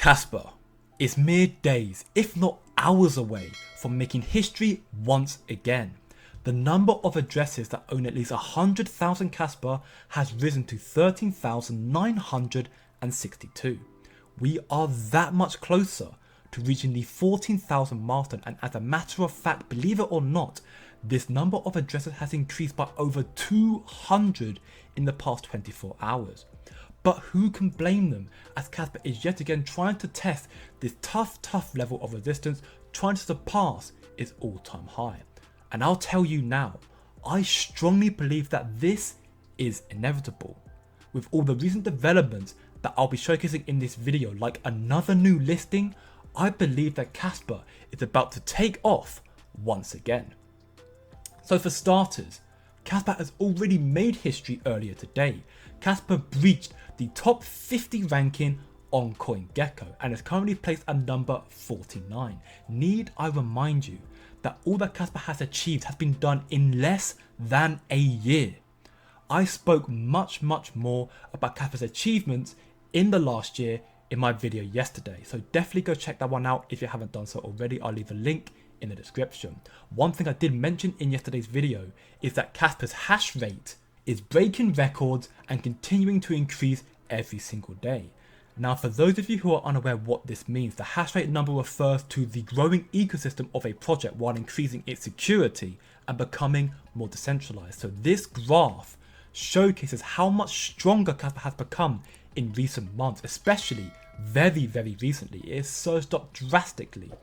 Kaspa is mere days, if not hours away from making history once again. The number of addresses that own at least 100,000 Kaspa has risen to 13,962. We are that much closer to reaching the 14,000 milestone, and as a matter of fact, believe it or not, this number of addresses has increased by over 200 in the past 24 hours. But who can blame them, as Kaspa is yet again trying to test this tough level of resistance, trying to surpass its all-time high. And I'll tell you now, I strongly believe that this is inevitable. With all the recent developments that I'll be showcasing in this video, like another new listing, I believe that Kaspa is about to take off once again. So for starters, Kaspa has already made history earlier today. Kaspa breached the top 50 ranking on CoinGecko and is currently placed at number 49. Need I remind you that all that Kaspa has achieved has been done in less than a year. I spoke much more about Kaspa's achievements in the last year in my video yesterday, so definitely go check that one out if you haven't done so already. I'll leave a link in the description. One thing I did mention in yesterday's video is that Kaspa's hash rate is breaking records and continuing to increase every single day. Now, for those of you who are unaware what this means, the hash rate number refers to the growing ecosystem of a project while increasing its security and becoming more decentralized. So this graph showcases how much stronger Kaspa has become in recent months, especially very recently. It has surged up drastically.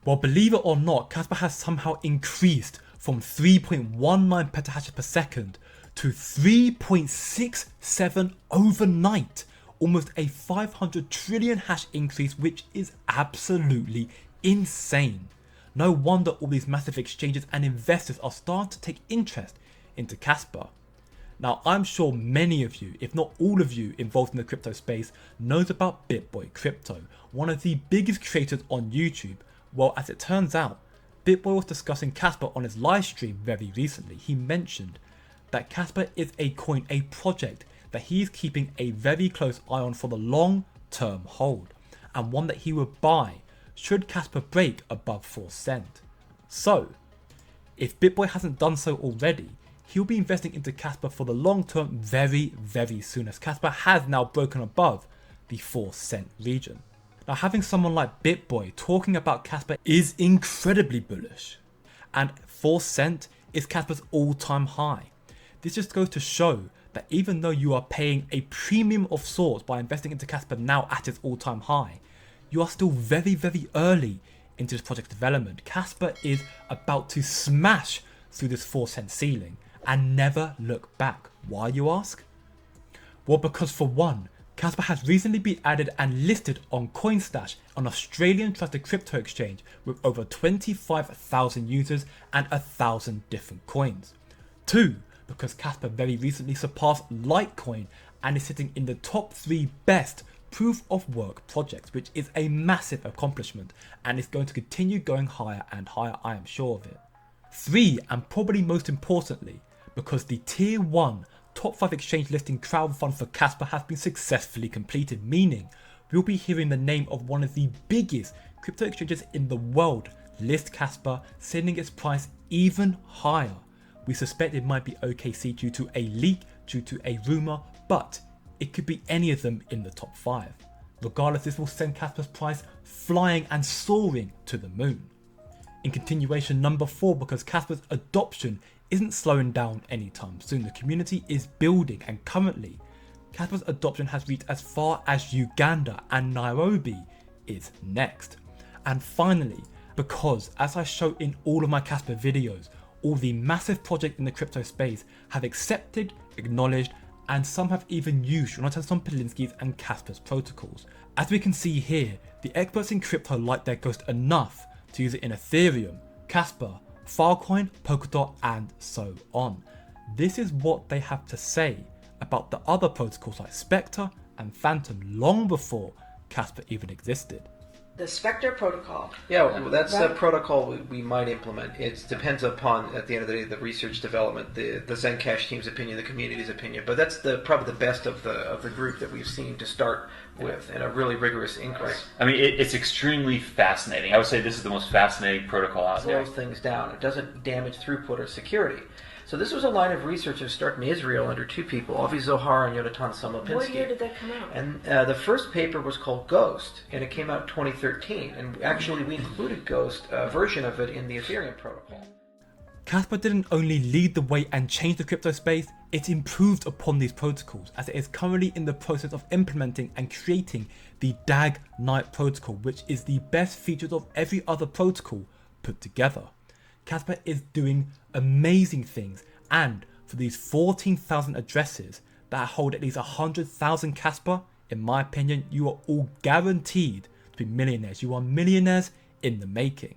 Well, believe it or not, Kaspa has somehow increased from 3.19 petahashes per second to 3.67 overnight. Almost a 500 trillion hash increase, which is absolutely insane. No wonder all these massive exchanges and investors are starting to take interest into Kaspa. Now, I'm sure many of you, if not all of you involved in the crypto space, knows about Bitboy Crypto, one of the biggest creators on YouTube. Well, as it turns out, Bitboy was discussing Kaspa on his live stream very recently. He mentioned that Kaspa is a coin, a project that he's keeping a very close eye on for the long-term hold, and one that he would buy should Kaspa break above 4 cents. So, if Bitboy hasn't done so already, he'll be investing into Kaspa for the long term very soon, as Kaspa has now broken above the 4 cent region. Now, having someone like Bitboy talking about Kaspa is incredibly bullish, and 4 cent is Kaspa's all-time high. This just goes to show that even though you are paying a premium of sorts by investing into Kaspa now at its all-time high, you are still very early into this project's development. Kaspa is about to smash through this 4 cent ceiling and never look back. Why, you ask? Well, because for one, Kaspa has recently been added and listed on CoinStash, an Australian trusted crypto exchange with over 25,000 users and 1,000 different coins. 2, because Kaspa very recently surpassed Litecoin and is sitting in the top 3 best proof of work projects, which is a massive accomplishment and is going to continue going higher and higher, I am sure of it. 3, and probably most importantly, because the tier 1 top 5 exchange listing crowdfund for Kaspa has been successfully completed, meaning we'll be hearing the name of one of the biggest crypto exchanges in the world list Kaspa, sending its price even higher. We suspect it might be OKC due to a leak, due to a rumor, but it could be any of them in the top 5. Regardless, this will send Kaspa's price flying and soaring to the moon. In continuation, number 4, because Kaspa's adoption isn't slowing down anytime soon. The community is building, and currently Kaspa's adoption has reached as far as Uganda, and Nairobi is next. And finally, because as I show in all of my Kaspa videos, all the massive projects in the crypto space have accepted, acknowledged, and some have even used Jonathan Polinsky's and Kaspa's protocols. As we can see here, the experts in crypto like their ghost enough to use it in Ethereum, Kaspa, Filecoin, Polkadot, and so on. This is what they have to say about the other protocols like Spectre and Phantom long before Kaspa even existed. the Spectre protocol. Yeah, well, that's Right. a protocol we might implement. It depends upon, at the end of the day, the research development, the Zencash team's opinion, the community's opinion. But that's probably the best of the group that we've seen to start with, and a really rigorous inquiry. I mean, it's extremely fascinating. I would say this is the most fascinating protocol out there. Slows things down. It doesn't damage throughput or security. So this was a line of research that started in Israel under two people, Avi Zohar and Yonatan Samopinski. What year did that come out? And the first paper was called Ghost, and it came out in 2013. And actually, we included Ghost, a version of it, in the Ethereum protocol. Kaspa didn't only lead the way and change the crypto space, it improved upon these protocols, as it is currently in the process of implementing and creating the DAG Knight protocol, which is the best features of every other protocol put together. Kaspa is doing amazing things, and for these 14,000 addresses that hold at least 100,000 Kaspa, in my opinion, you are all guaranteed to be millionaires. You are millionaires in the making.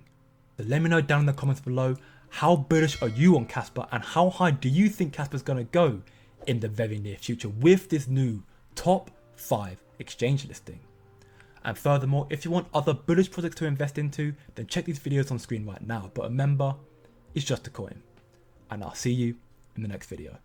So let me know down in the comments below, how bullish are you on Kaspa, and how high do you think Kaspa is going to go in the very near future with this new top 5 exchange listing. And furthermore, if you want other bullish projects to invest into, then check these videos on screen right now. But remember, it's just a coin. And I'll see you in the next video.